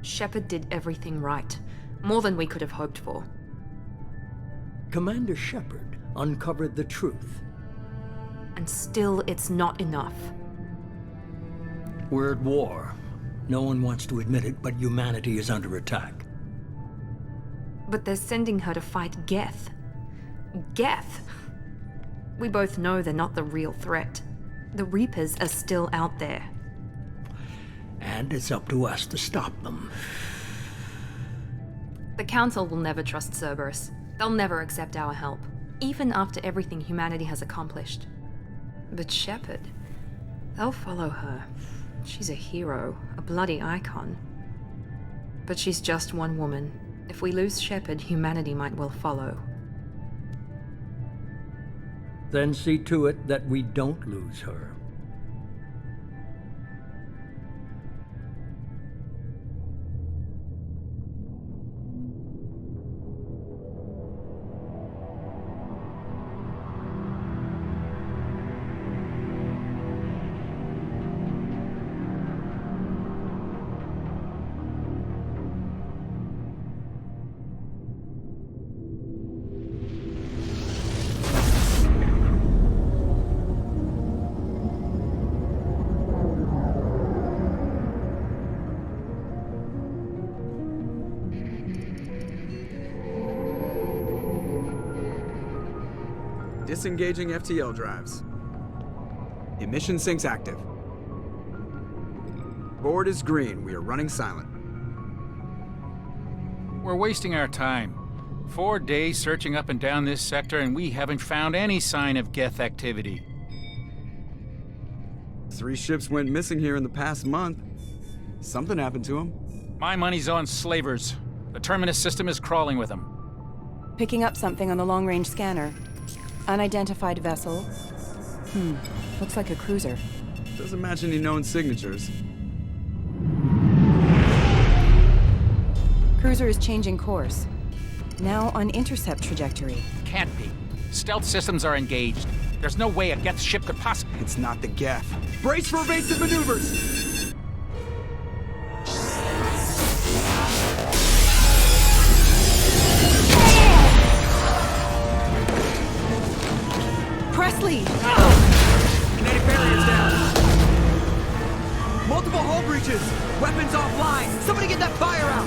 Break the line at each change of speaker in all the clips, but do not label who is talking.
Shepard did everything right. More than we could have hoped for.
Commander Shepard uncovered the truth.
And still, it's not enough.
We're at war. No one wants to admit it, but humanity is under attack.
But they're sending her to fight Geth. Geth! We both know they're not the real threat. The Reapers are still out there.
And it's up to us to stop them.
The Council will never trust Cerberus. They'll never accept our help, even after everything humanity has accomplished. But Shepard, they'll follow her. She's a hero, a bloody icon. But she's just one woman. If we lose Shepard, humanity might well follow.
Then see to it that we don't lose her.
Disengaging FTL drives. Emission sinks active. Board is green. We are running silent.
We're wasting our time. 4 days searching up and down this sector, and we haven't found any sign of Geth activity.
3 ships went missing here in the past month. Something happened to them.
My money's on slavers. The Terminus system is crawling with them.
Picking up something on the long-range scanner. Unidentified vessel. Looks like a cruiser.
Doesn't match any known signatures.
Cruiser is changing course. Now on intercept trajectory.
Can't be. Stealth systems are engaged. There's no way a Geth ship could possibly...
It's not the Geth. Brace for evasive maneuvers!
Presley!
Kinetic barriers down. Multiple hull breaches. Weapons offline. Somebody get that fire out.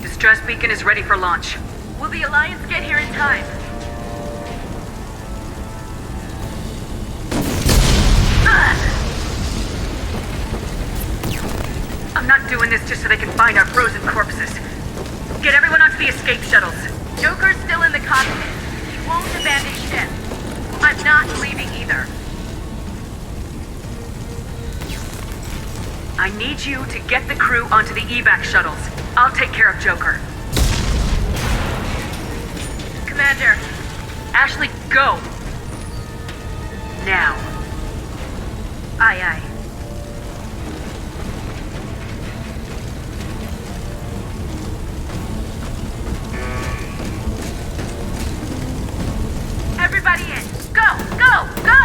Distress beacon is ready for launch. Will the Alliance get here in time? I'm not doing this just so they can find our frozen corpses. Get everyone onto the escape shuttles. Joker's still in the cockpit. He won't abandon ship. I'm not leaving either. I need you to get the crew onto the evac shuttles. I'll take care of Joker. Commander, Ashley, go! Now. Aye, aye. Everybody in! Go! Go! Go!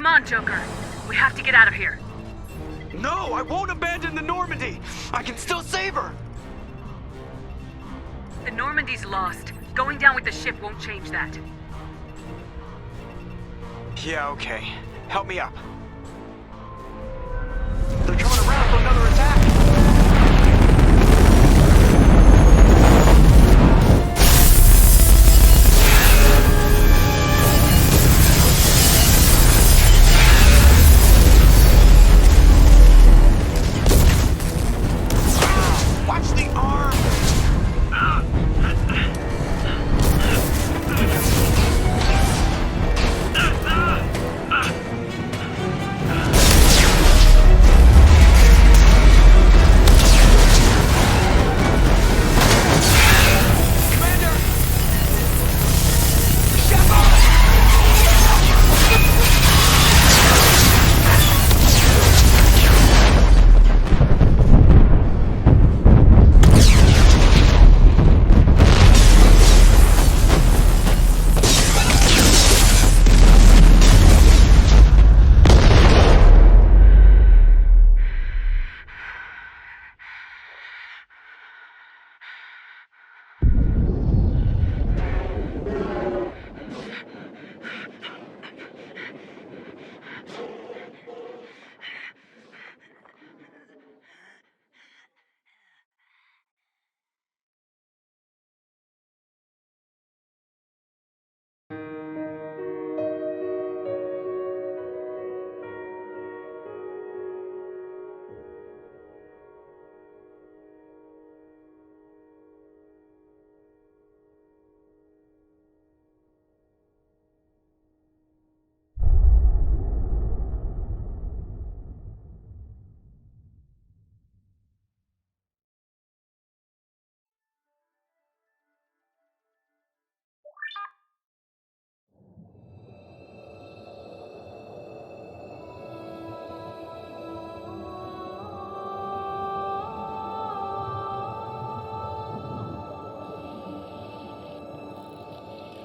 Come on, Joker. We have to get out of here.
No, I won't abandon the Normandy! I can still save her!
The Normandy's lost. Going down with the ship won't change that.
Yeah, okay. Help me up. They're coming around for another attack! Watch the arm!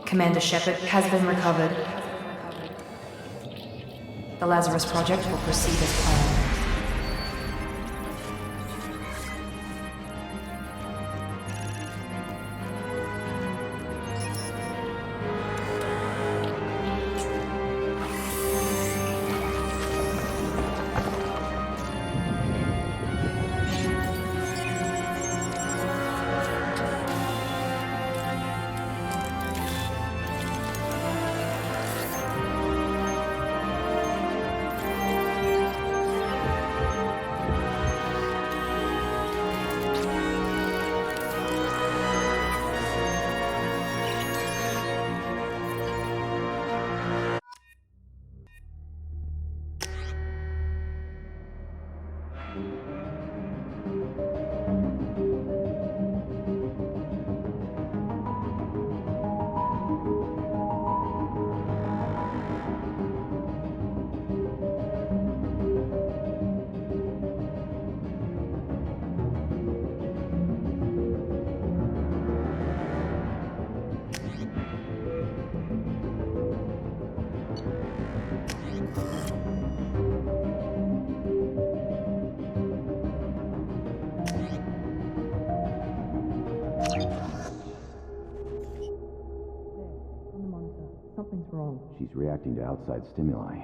Commander Shepard has been recovered. The Lazarus project will proceed as planned.
Something's wrong. She's reacting to outside stimuli,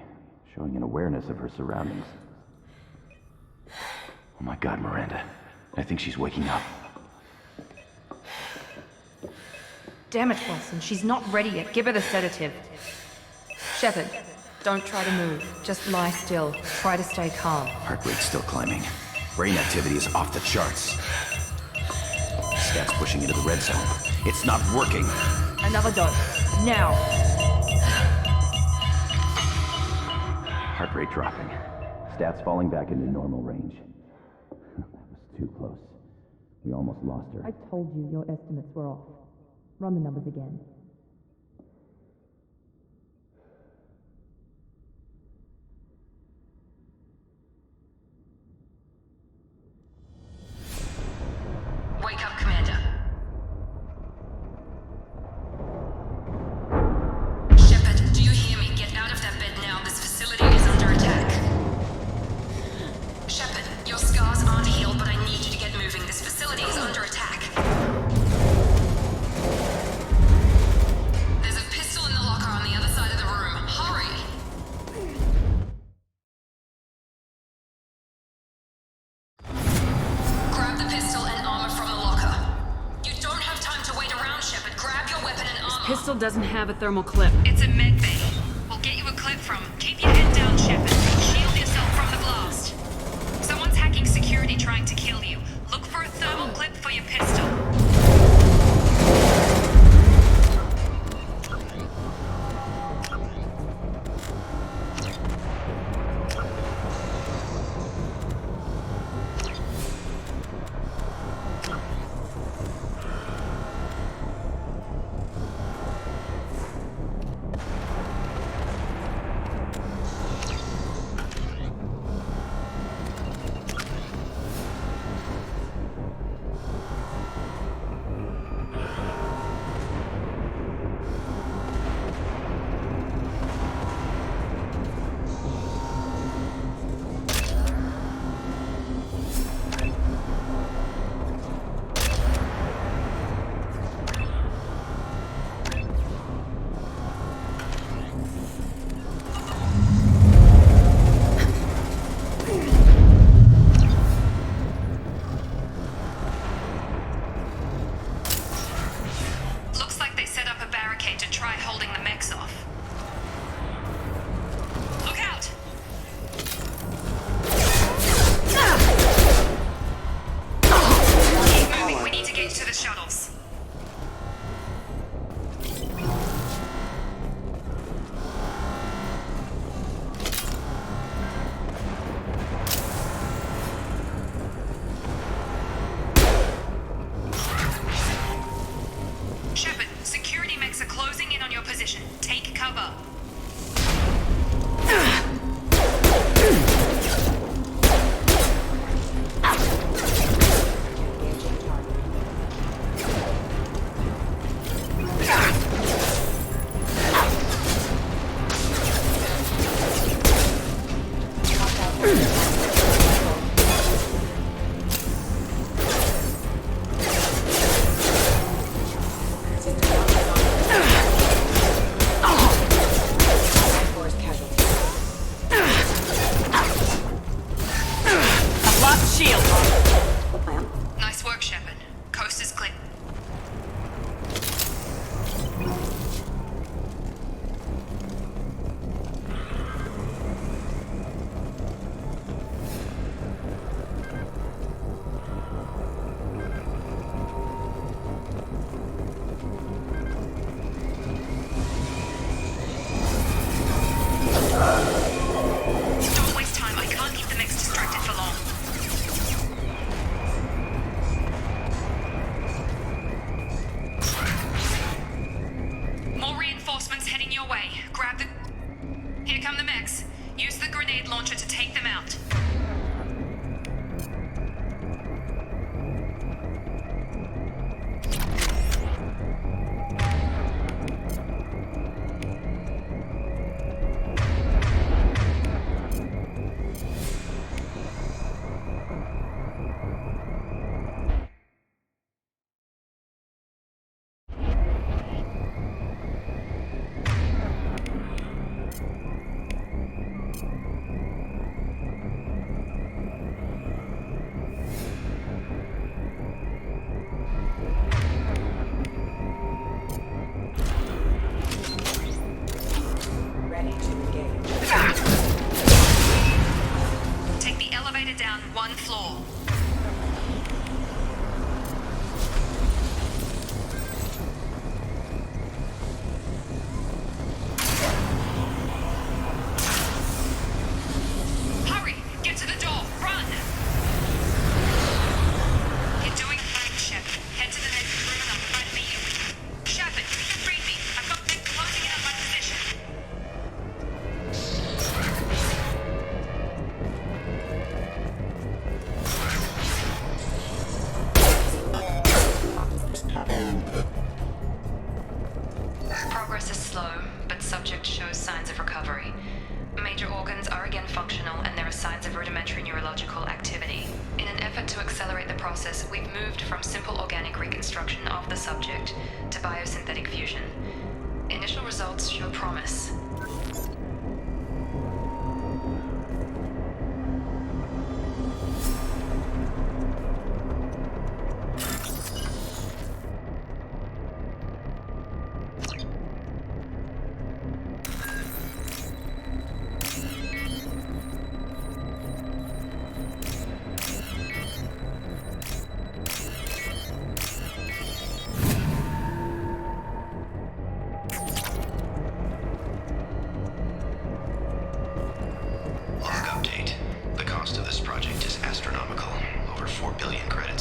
showing an awareness of her surroundings. Oh my God, Miranda. I think she's waking up.
Damn it, Wilson. She's not ready yet. Give her the sedative. Shepard, don't try to move. Just lie still. Try to stay calm.
Heart rate's still climbing. Brain activity is off the charts. Stats pushing into the red zone. It's not working.
Another dose. Now.
Heart rate dropping. Stats falling back into normal range. That was too close. We almost lost her.
I told you your estimates were off. Run the numbers again.
Wake up, Commander. Shepard, do you hear me? Get out of that bed now. This facility
pistol doesn't have a thermal clip.
It's a med bay. We'll get you a clip from. Keep your head down, Shepard. Shield yourself from the blast. Someone's hacking security trying to kill you. Look for a thermal clip for your pistol.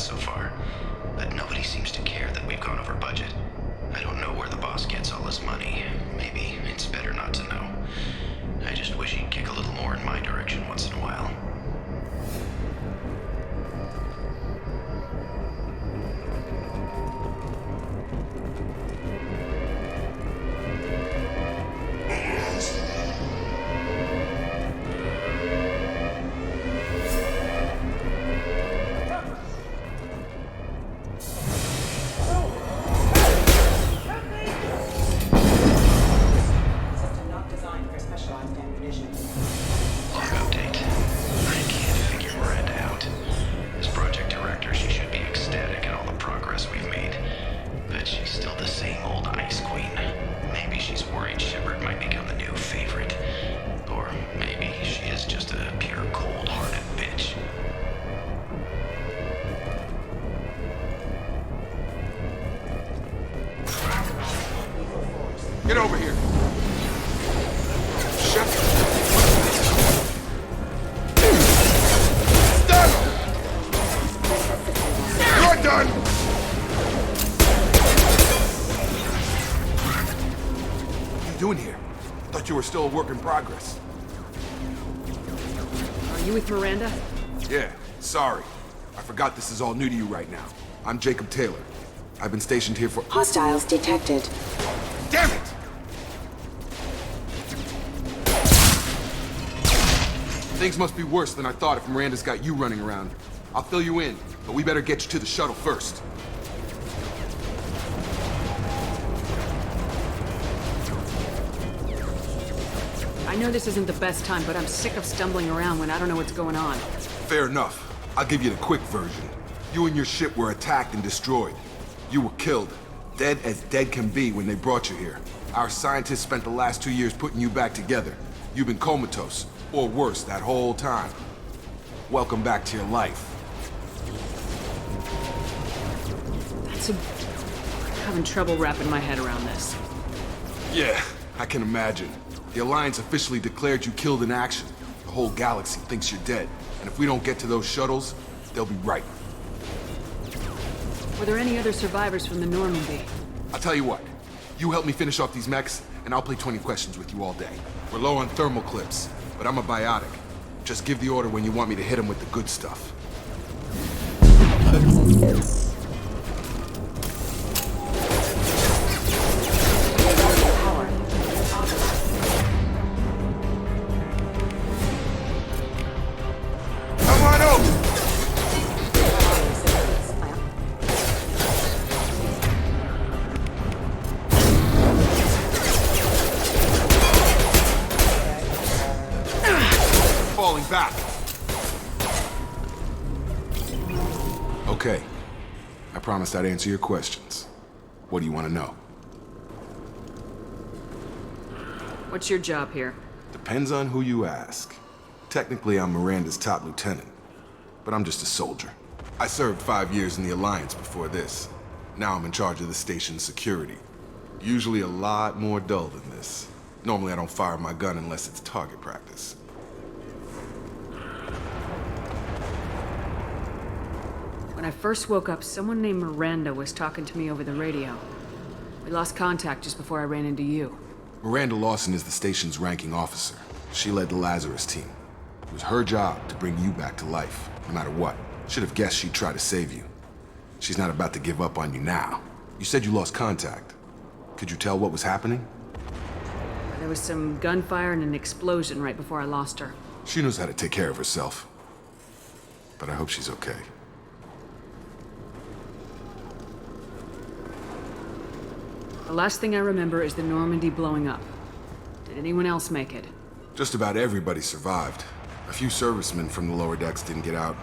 so far. But nobody seems to care that we've gone over budget. I don't know where the boss gets all his money. Maybe it's better not to know. I just wish he'd kick a little more in my direction once in a while.
Get over here. Shepard. Stun him! You're done! What are you doing here? I thought you were still a work in progress.
Are you with Miranda?
Yeah, sorry. I forgot this is all new to you right now. I'm Jacob Taylor. I've been stationed here for—
Hostiles detected.
Damn it! Things must be worse than I thought if Miranda's got you running around. I'll fill you in, but we better get you to the shuttle first.
I know this isn't the best time, but I'm sick of stumbling around when I don't know what's going on.
Fair enough. I'll give you the quick version. You and your ship were attacked and destroyed. You were killed. Dead as dead can be when they brought you here. Our scientists spent the last 2 years putting you back together. You've been comatose, or worse, that whole time. Welcome back to your life.
I'm having trouble wrapping my head around this.
Yeah, I can imagine. The Alliance officially declared you killed in action. The whole galaxy thinks you're dead. And if we don't get to those shuttles, they'll be right.
Were there any other survivors from the Normandy?
I'll tell you what. You help me finish off these mechs, and I'll play 20 questions with you all day. We're low on thermal clips, but I'm a biotic. Just give the order when you want me to hit them with the good stuff. Come on over! Falling back. Okay. I promised I'd answer your questions. What do you want to know?
What's your job here?
Depends on who you ask. Technically, I'm Miranda's top lieutenant, but I'm just a soldier. I served 5 years in the Alliance before this. Now I'm in charge of the station's security. Usually a lot more dull than this. Normally I don't fire my gun unless it's target practice.
When I first woke up, someone named Miranda was talking to me over the radio. We lost contact just before I ran into you.
Miranda Lawson is the station's ranking officer. She led the Lazarus team. It was her job to bring you back to life, no matter what. Should have guessed she'd try to save you. She's not about to give up on you now. You said you lost contact. Could you tell what was happening?
There was some gunfire and an explosion right before I lost her.
She knows how to take care of herself. But I hope she's okay.
The last thing I remember is the Normandy blowing up. Did anyone else make it?
Just about everybody survived. A few servicemen from the lower decks didn't get out.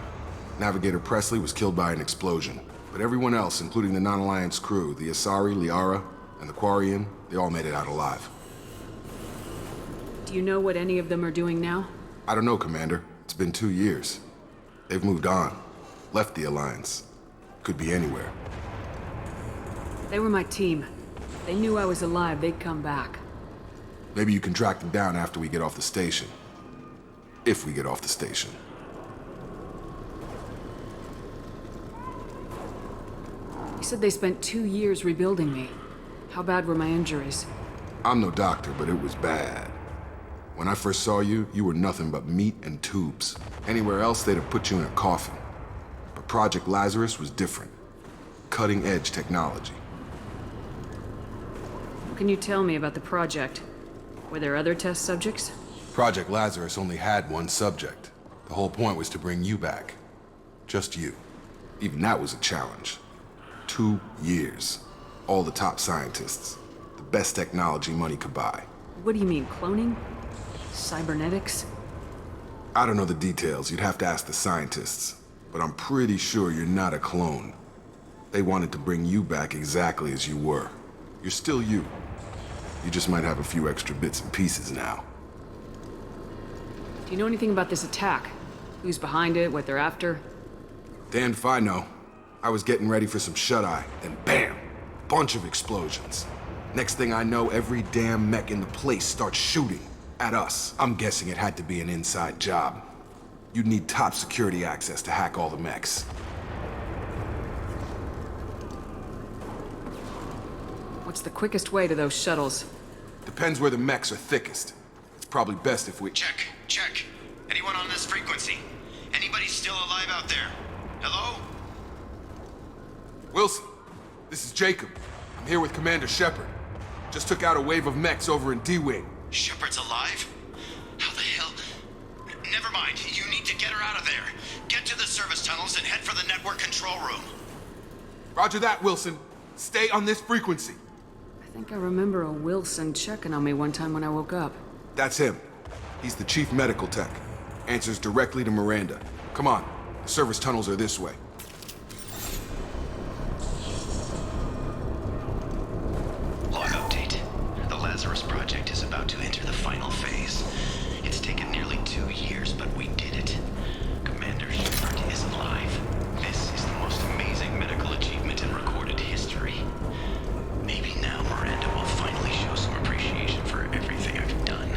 Navigator Presley was killed by an explosion. But everyone else, including the non-Alliance crew, the Asari, Liara, and the Quarian, they all made it out alive.
Do you know what any of them are doing now?
I don't know, Commander. It's been 2 years. They've moved on. Left the Alliance. Could be anywhere.
They were my team. They knew I was alive, they'd come back.
Maybe you can track them down after we get off the station. If we get off the station.
You said they spent 2 years rebuilding me. How bad were my injuries?
I'm no doctor, but it was bad. When I first saw you, you were nothing but meat and tubes. Anywhere else, they'd have put you in a coffin. But Project Lazarus was different. Cutting-edge technology.
What can you tell me about the project? Were there other test subjects?
Project Lazarus only had one subject. The whole point was to bring you back. Just you. Even that was a challenge. 2 years. All the top scientists. The best technology money could buy.
What do you mean, cloning? Cybernetics?
I don't know the details. You'd have to ask the scientists. But I'm pretty sure you're not a clone. They wanted to bring you back exactly as you were. You're still you. You just might have a few extra bits and pieces now.
Do you know anything about this attack? Who's behind it, what they're after?
Damned if I know. I was getting ready for some shut-eye, then bam! Bunch of explosions. Next thing I know, every damn mech in the place starts shooting at us. I'm guessing it had to be an inside job. You'd need top security access to hack all the mechs.
What's the quickest way to those shuttles?
Depends where the mechs are thickest. It's probably best if we...
Check. Anyone on this frequency? Anybody still alive out there? Hello?
Wilson, this is Jacob. I'm here with Commander Shepard. Just took out a wave of mechs over in D-Wing.
Shepard's alive? How the hell? Never mind. You need to get her out of there. Get to the service tunnels and head for the network control room.
Roger that, Wilson. Stay on this frequency.
I think I remember a Wilson checking on me one time when I woke up.
That's him. He's the chief medical tech. Answers directly to Miranda. Come on. The service tunnels are this way.
Log update. The Lazarus project is about to enter the final phase. It's taken nearly 2 years, but we did it. Commander Shepard is alive. This is the most amazing medical achievement in recorded history. Maybe now Miranda will finally show some appreciation for everything I've done.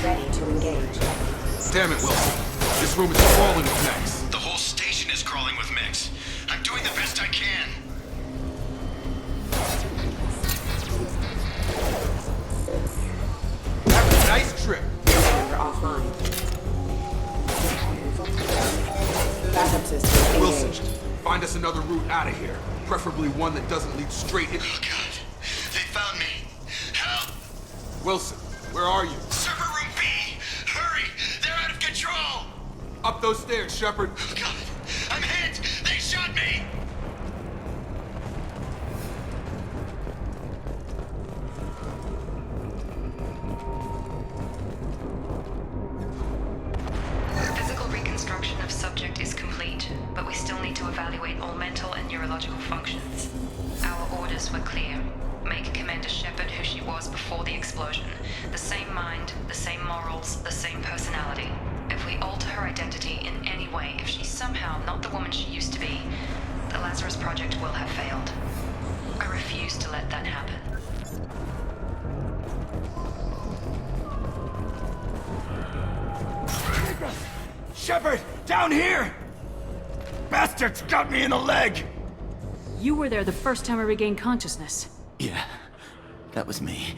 Ready to engage.
Damn it, Wilson. This room is crawling with mechs.
The whole station is crawling with mechs. I'm doing the best I can.
Have a nice trip.
We're offline. Backup system
Wilson,
engaged.
find us another route out of here. Preferably one that doesn't lead straight in.
Oh God, they found me. Help!
Wilson, where are you?
Server room B! Hurry! They're out of control!
Up those stairs, Shepard.
Oh God, I'm hit! They shot me!
Physical reconstruction of subject is complete, but we still need to evaluate all mental and neurological functions. Our orders were clear. Make Commander Shepard who she was before the explosion. The same mind, the same morals, the same personality. If we alter her identity in any way, if she's somehow not the woman she used to be, the Lazarus Project will have failed. I refuse to let that happen.
Shepard, down here! Bastards got me in the leg!
You were there the first time I regained consciousness.
Yeah, that was me.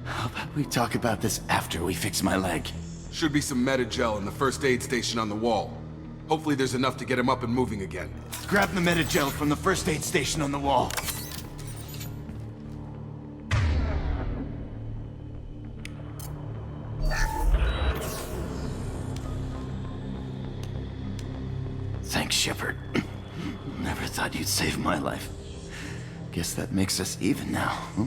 How about we talk about this after we fix my leg?
Should be some meta-gel in the first aid station on the wall. Hopefully there's enough to get him up and moving again.
Grab the meta-gel from the first aid station on the wall. Thanks, Shepard. Never thought you'd save my life. Guess that makes us even now, huh?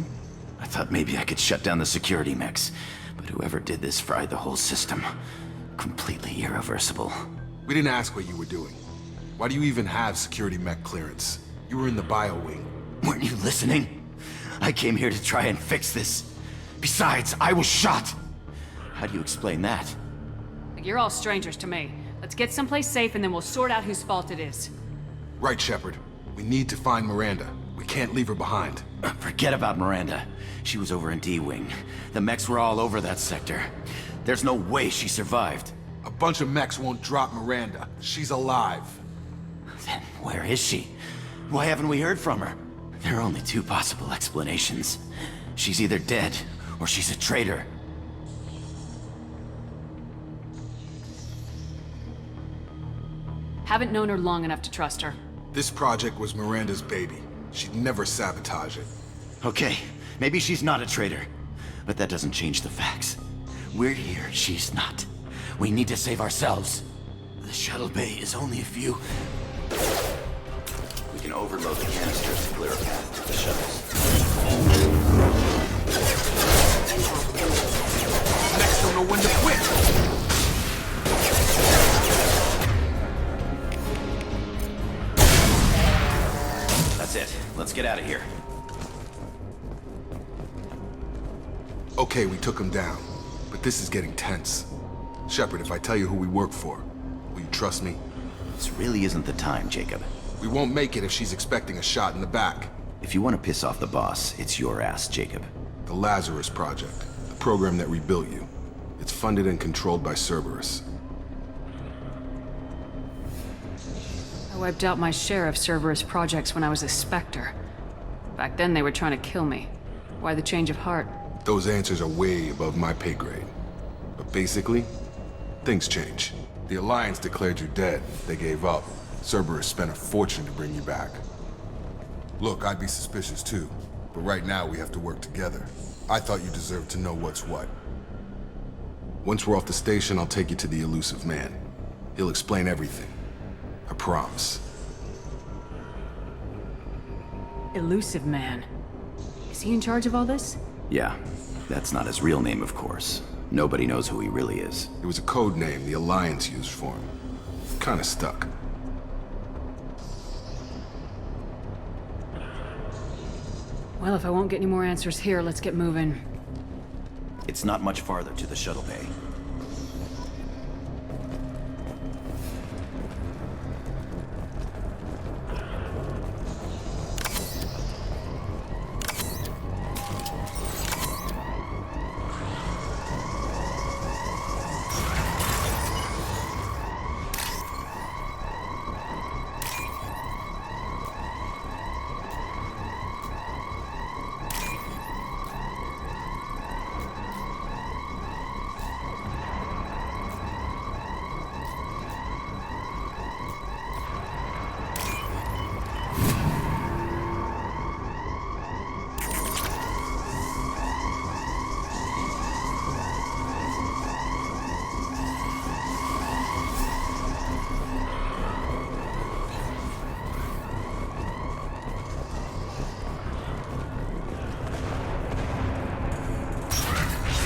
I thought maybe I could shut down the security mechs, but whoever did this fried the whole system. Completely irreversible.
We didn't ask what you were doing. Why do you even have security mech clearance? You were in the bio wing.
Weren't you listening? I came here to try and fix this. Besides, I was shot. How do you explain that?
You're all strangers to me. Let's get someplace safe and then we'll sort out whose fault it is.
Right, Shepard. We need to find Miranda. We can't leave her behind.
Forget about Miranda. She was over in D-Wing. The mechs were all over that sector. There's no way she survived.
A bunch of mechs won't drop Miranda. She's alive.
Then where is she? Why haven't we heard from her? There are only two possible explanations. She's either dead, or she's a traitor.
Haven't known her long enough to trust her.
This project was Miranda's baby. She'd never sabotage it.
Okay, maybe she's not a traitor. But that doesn't change the facts. We're here, she's not. We need to save ourselves. The shuttle bay is only a few... We can overload the canisters to clear a path to the shuttles.
Next don't know when to quit!
That's it. Let's get out of here.
Okay, we took him down. But this is getting tense. Shepard, if I tell you who we work for, will you trust me?
This really isn't the time, Jacob.
We won't make it if she's expecting a shot in the back.
If you want to piss off the boss, it's your ass, Jacob.
The Lazarus Project, the program that rebuilt you. It's funded and controlled by Cerberus.
I wiped out my share of Cerberus projects when I was a Spectre. Back then they were trying to kill me. Why the change of heart?
Those answers are way above my pay grade. But basically, things change. The Alliance declared you dead. They gave up. Cerberus spent a fortune to bring you back. Look, I'd be suspicious too. But right now we have to work together. I thought you deserved to know what's what. Once we're off the station, I'll take you to the elusive man. He'll explain everything. I promise.
Elusive man. Is he in charge of all this?
Yeah, that's not his real name, of course. Nobody knows who he really is.
It was a code name the Alliance used for him. Kinda stuck.
Well, if I won't get any more answers here, let's get moving.
It's not much farther to the shuttle bay.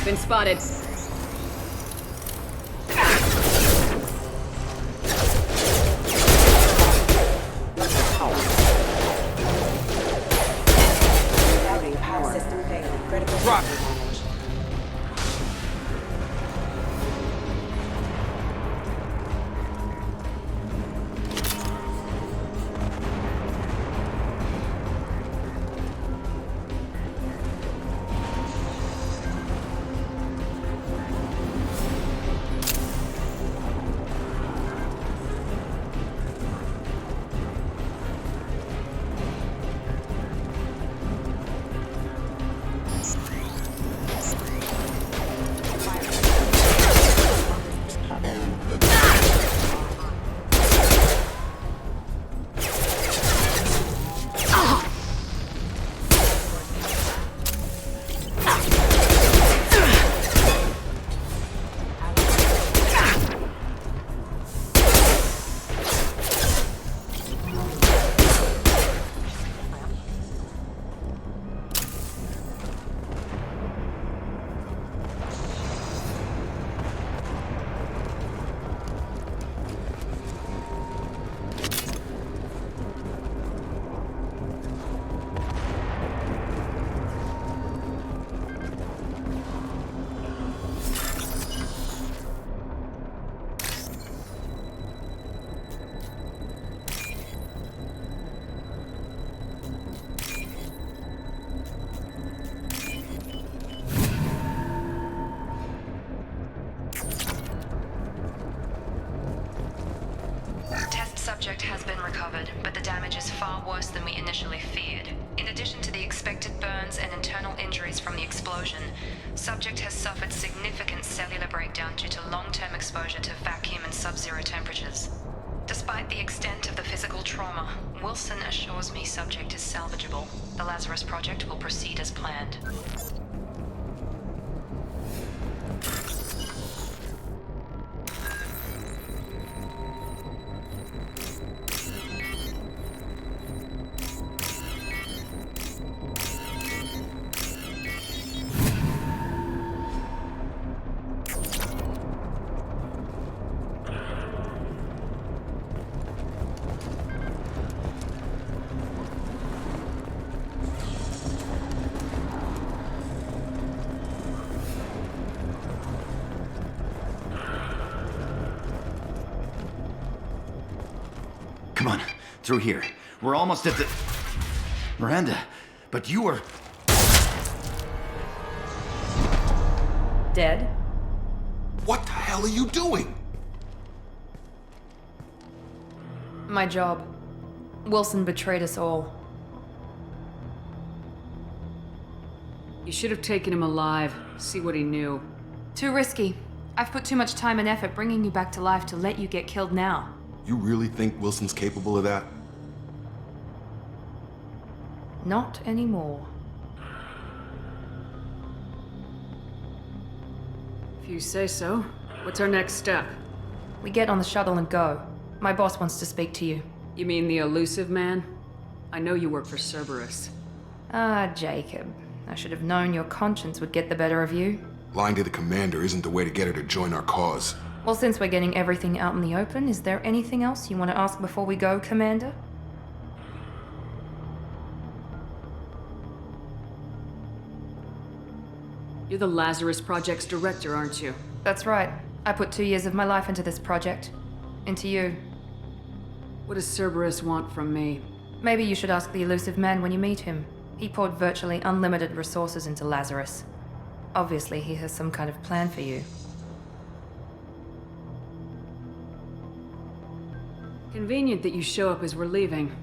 Been spotted.
Power system failed. Critical
Drop it.
damage.
subject has been recovered, but the damage is far worse than we initially feared. In addition to the expected burns and internal injuries from the explosion, subject has suffered significant cellular breakdown due to long-term exposure to vacuum and sub-zero temperatures. Despite the extent of the physical trauma, Wilson assures me subject is salvageable. The Lazarus project will proceed as planned.
Come on, through here. We're almost at the... Miranda, but you were...
Dead?
What the hell are you doing?
My job. Wilson betrayed us all.
You should have taken him alive, see what he knew.
Too risky. I've put too much time and effort bringing you back to life to let you get killed now.
You really think Wilson's capable of that?
Not anymore.
If you say so. What's our next step?
We get on the shuttle and go. My boss wants to speak to you.
You mean the elusive man? I know you work for Cerberus.
Ah, Jacob. I should have known your conscience would get the better of you.
Lying to the commander isn't the way to get her to join our cause.
Well, since we're getting everything out in the open, is there anything else you want to ask before we go, Commander?
You're the Lazarus Project's director, aren't you?
That's right. I put 2 years of my life into this project. Into you.
What does Cerberus want from me?
Maybe you should ask the elusive man when you meet him. He poured virtually unlimited resources into Lazarus. Obviously, he has some kind of plan for you.
Convenient that you show up as we're leaving.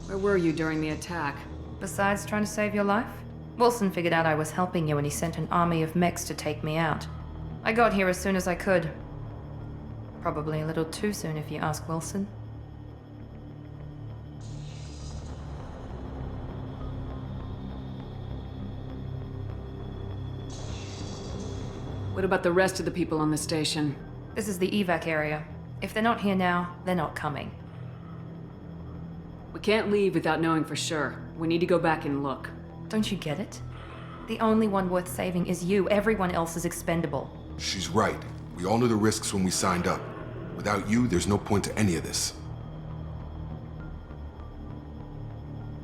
Where were you during the attack?
Besides trying to save your life? Wilson figured out I was helping you when he sent an army of mechs to take me out. I got here as soon as I could. Probably a little too soon if you ask Wilson.
What about the rest of the people on the station?
This is the evac area. If they're not here now, they're not coming.
We can't leave without knowing for sure. We need to go back and look.
Don't you get it? The only one worth saving is you. Everyone else is expendable.
She's right. We all knew the risks when we signed up. Without you, there's no point to any of this.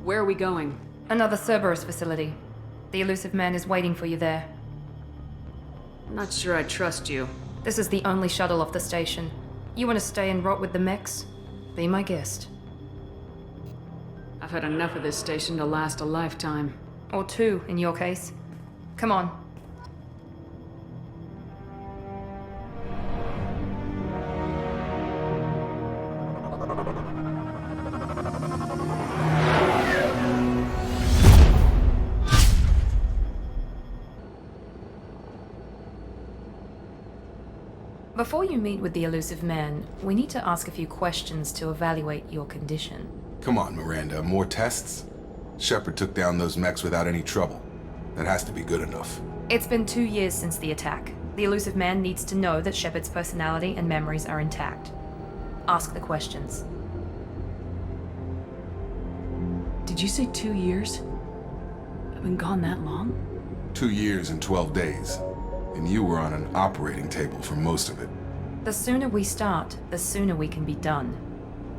Where are we going?
Another Cerberus facility. The elusive man is waiting for you there.
I'm not sure I trust you.
This is the only shuttle off the station. You want to stay and rot with the mechs? Be my guest.
I've had enough of this station to last a lifetime.
Or 2, in your case. Come on. Before you meet with the elusive man, we need to ask a few questions to evaluate your condition.
Come on, Miranda, more tests? Shepard took down those mechs without any trouble. That has to be good enough.
It's been 2 years since the attack. The elusive man needs to know that Shepard's personality and memories are intact. Ask the questions.
Did you say 2 years? I've been gone that long?
2 years and 12 days. And you were on an operating table for most of it.
The sooner we start, the sooner we can be done.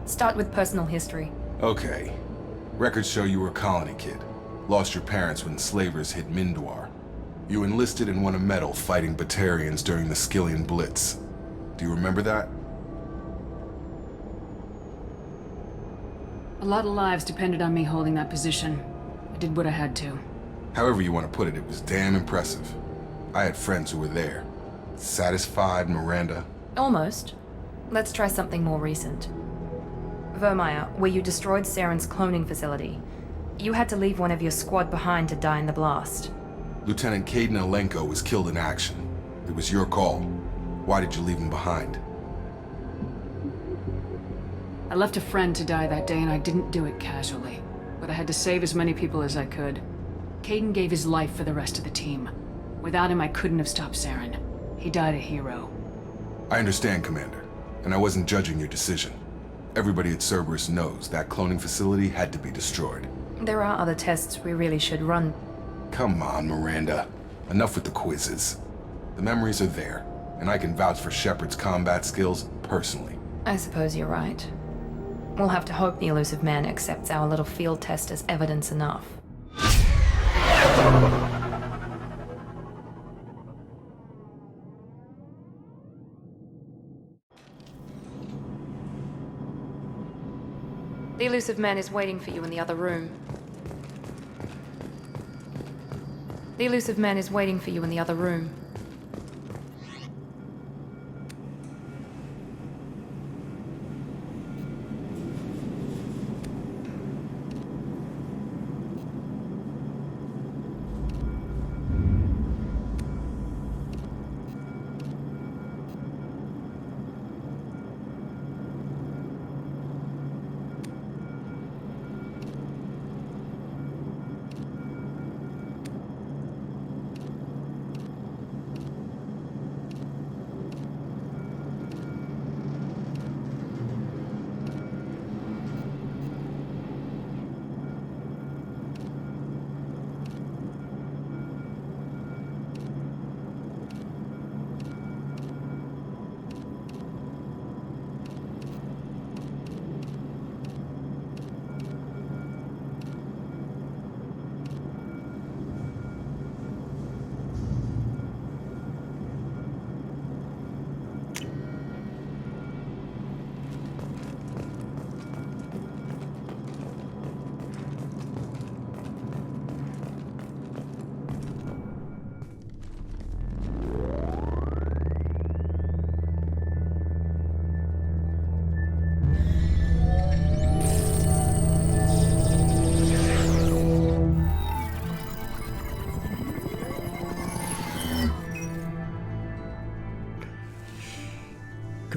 Start with personal history.
Okay. Records show you were a colony kid. Lost your parents when slavers hit Mindwar. You enlisted and won a medal fighting Batarians during the Skillian Blitz. Do you remember that?
A lot of lives depended on me holding that position. I did what I had to.
However you want to put it, it was damn impressive. I had friends who were there. Satisfied, Miranda?
Almost. Let's try something more recent. Vermeer, where you destroyed Saren's cloning facility. You had to leave one of your squad behind to die in the blast.
Lieutenant Kaidan Alenko was killed in action. It was your call. Why did you leave him behind?
I left a friend to die that day and I didn't do it casually. But I had to save as many people as I could. Kaidan gave his life for the rest of the team. Without him, I couldn't have stopped Saren. He died a hero.
I understand, Commander. And I wasn't judging your decision. Everybody at Cerberus knows that cloning facility had to be destroyed.
There are other tests we really should run.
Come on, Miranda. Enough with the quizzes. The memories are there, and I can vouch for Shepard's combat skills personally.
I suppose you're right. We'll have to hope the elusive man accepts our little field test as evidence enough. The elusive man is waiting for you in the other room. The elusive man is waiting for you in the other room.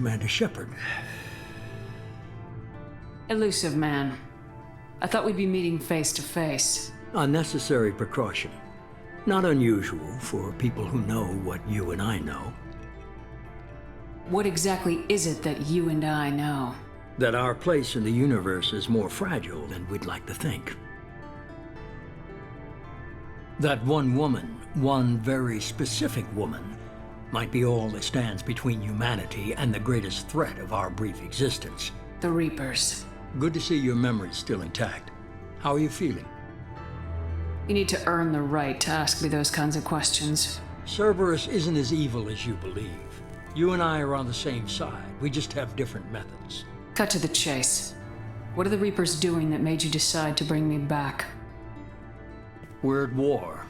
Commander Shepard.
Elusive man. I thought we'd be meeting face to face.
A necessary precaution. Not unusual for people who know what you and I know.
What exactly is it that you and I know?
That our place in the universe is more fragile than we'd like to think. That one woman, one very specific woman, might be all that stands between humanity and the greatest threat of our brief existence.
The Reapers.
Good to see your memory's still intact. How are you feeling?
You need to earn the right to ask me those kinds of questions.
Cerberus isn't as evil as you believe. You and I are on the same side. We just have different methods.
Cut to the chase. What are the Reapers doing that made you decide to bring me back?
We're at war.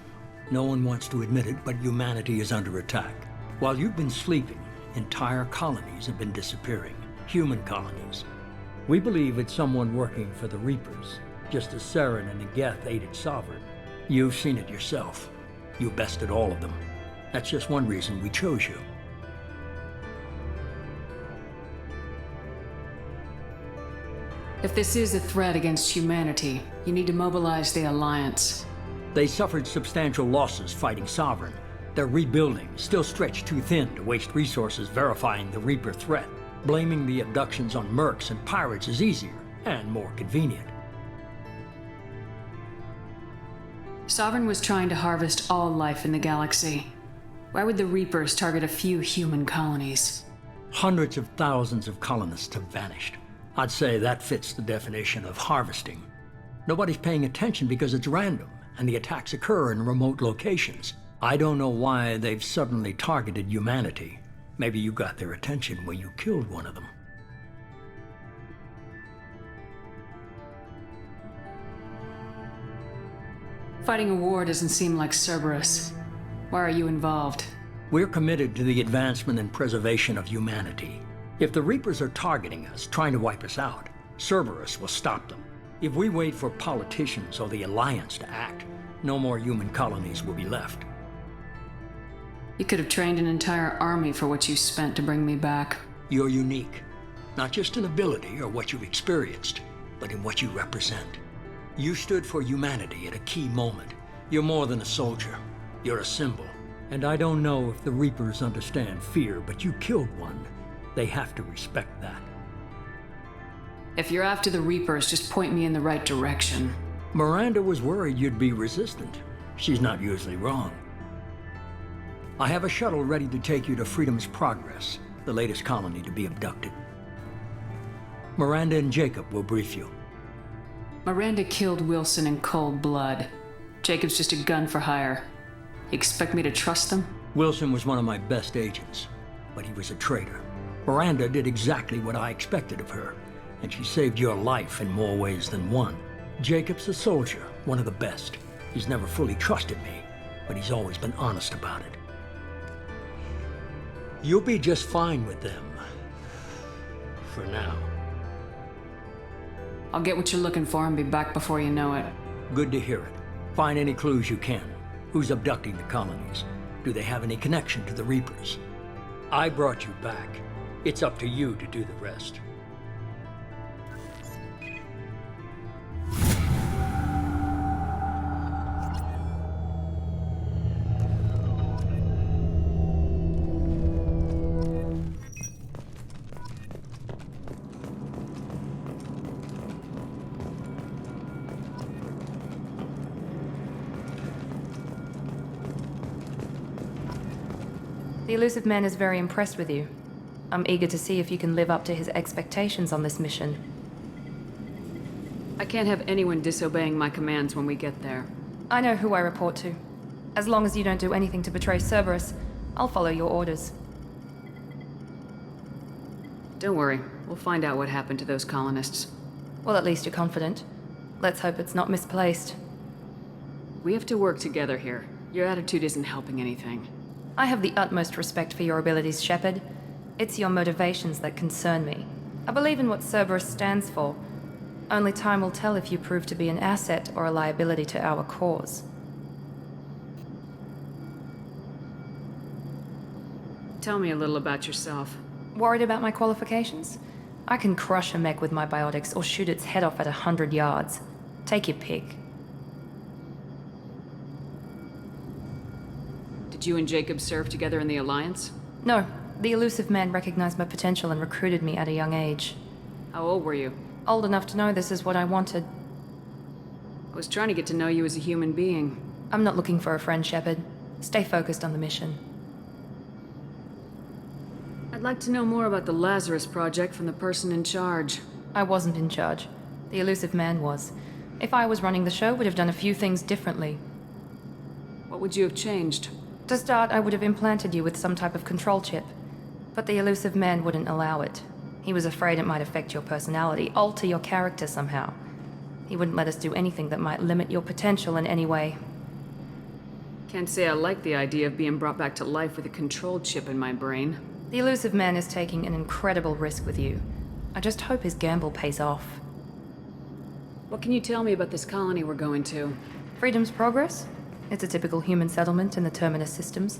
No one wants to admit it, but humanity is under attack. While you've been sleeping, entire colonies have been disappearing. Human colonies. We believe it's someone working for the Reapers, just as Saren and Negeth aided Sovereign. You've seen it yourself. You bested all of them. That's just one reason we chose you.
If this is a threat against humanity, you need to mobilize the Alliance.
They suffered substantial losses fighting Sovereign. They're rebuilding, still stretched too thin to waste resources verifying the Reaper threat. Blaming the abductions on mercs and pirates is easier and more convenient.
Sovereign was trying to harvest all life in the galaxy. Why would the Reapers target a few human colonies?
Hundreds of thousands of colonists have vanished. I'd say that fits the definition of harvesting. Nobody's paying attention because it's random, and the attacks occur in remote locations. I don't know why they've suddenly targeted humanity. Maybe you got their attention when you killed one of them.
Fighting a war doesn't seem like Cerberus. Why are you involved?
We're committed to the advancement and preservation of humanity. If the Reapers are targeting us, trying to wipe us out, Cerberus will stop them. If we wait for politicians or the Alliance to act, no more human colonies will be left.
You could have trained an entire army for what you spent to bring me back.
You're unique, not just in ability or what you've experienced, but in what you represent. You stood for humanity at a key moment. You're more than a soldier. You're a symbol. And I don't know if the Reapers understand fear, but you killed one. They have to respect that.
If you're after the Reapers, just point me in the right direction.
Miranda was worried you'd be resistant. She's not usually wrong. I have a shuttle ready to take you to Freedom's Progress, the latest colony to be abducted. Miranda and Jacob will brief you.
Miranda killed Wilson in cold blood. Jacob's just a gun for hire. You expect me to trust them?
Wilson was one of my best agents, but he was a traitor. Miranda did exactly what I expected of her, and she saved your life in more ways than one. Jacob's a soldier, one of the best. He's never fully trusted me, but he's always been honest about it. You'll be just fine with them. For now.
I'll get what you're looking for and be back before you know it.
Good to hear it. Find any clues you can. Who's abducting the colonies? Do they have any connection to the Reapers? I brought you back. It's up to you to do the rest.
The Elusive Man is very impressed with you. I'm eager to see if you can live up to his expectations on this mission.
I can't have anyone disobeying my commands when we get there.
I know who I report to. As long as you don't do anything to betray Cerberus, I'll follow your orders.
Don't worry, we'll find out what happened to those colonists.
Well, at least you're confident. Let's hope it's not misplaced.
We have to work together here. Your attitude isn't helping anything.
I have the utmost respect for your abilities, Shepard. It's your motivations that concern me. I believe in what Cerberus stands for. Only time will tell if you prove to be an asset or a liability to our cause.
Tell me a little about yourself.
Worried about my qualifications? I can crush a mech with my biotics or shoot its head off at 100 yards. Take your pick.
Did you and Jacob serve together in the Alliance?
No. The Elusive Man recognized my potential and recruited me at a young age.
How old were you?
Old enough to know this is what I wanted.
I was trying to get to know you as a human being.
I'm not looking for a friend, Shepard. Stay focused on the mission.
I'd like to know more about the Lazarus project from the person in charge.
I wasn't in charge. The Elusive Man was. If I was running the show, would have done a few things differently.
What would you have changed?
To start, I would have implanted you with some type of control chip. But the Elusive Man wouldn't allow it. He was afraid it might affect your personality, alter your character somehow. He wouldn't let us do anything that might limit your potential in any way.
Can't say I like the idea of being brought back to life with a control chip in my brain.
The Elusive Man is taking an incredible risk with you. I just hope his gamble pays off.
What can you tell me about this colony we're going to?
Freedom's Progress? It's a typical human settlement in the Terminus systems.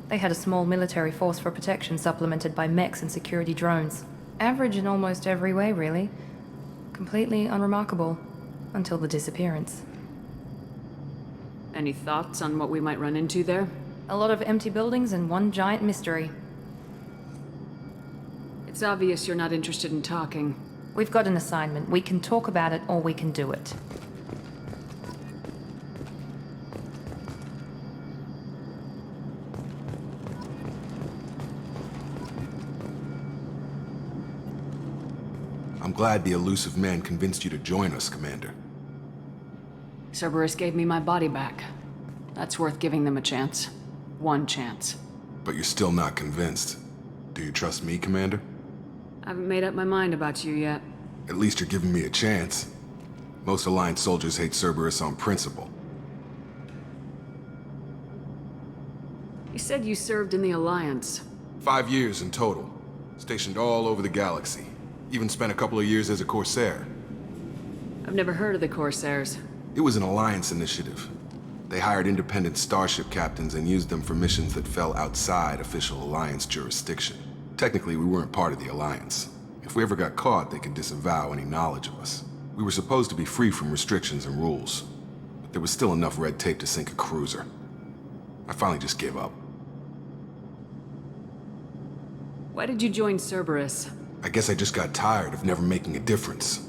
They had a small military force for protection supplemented by mechs and security drones. Average in almost every way, really. Completely unremarkable. Until the disappearance.
Any thoughts on what we might run into there?
A lot of empty buildings and one giant mystery.
It's obvious you're not interested in talking.
We've got an assignment. We can talk about it or we can do it.
I'm glad the Elusive Man convinced you to join us, Commander.
Cerberus gave me my body back. That's worth giving them a chance. One chance.
But you're still not convinced. Do you trust me, Commander?
I haven't made up my mind about you yet.
At least you're giving me a chance. Most Alliance soldiers hate Cerberus on principle.
You said you served in the Alliance.
5 years in total. Stationed all over the galaxy. Even spent a couple of years as a Corsair.
I've never heard of the Corsairs.
It was an Alliance initiative. They hired independent starship captains and used them for missions that fell outside official Alliance jurisdiction. Technically, we weren't part of the Alliance. If we ever got caught, they could disavow any knowledge of us. We were supposed to be free from restrictions and rules, but there was still enough red tape to sink a cruiser. I finally just gave up.
Why did you join Cerberus?
I guess I just got tired of never making a difference.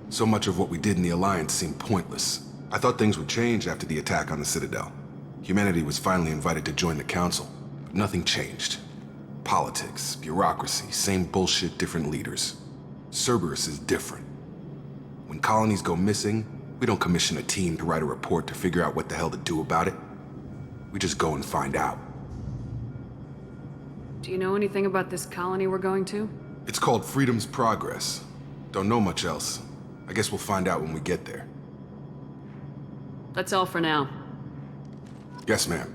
So much of what we did in the Alliance seemed pointless. I thought things would change after the attack on the Citadel. Humanity was finally invited to join the Council, but nothing changed. Politics, bureaucracy, same bullshit, different leaders. Cerberus is different. When colonies go missing, we don't commission a team to write a report to figure out what the hell to do about it. We just go and find out.
Do you know anything about this colony we're going to?
It's called Freedom's Progress. Don't know much else. I guess we'll find out when we get there.
That's all for now.
Yes, ma'am.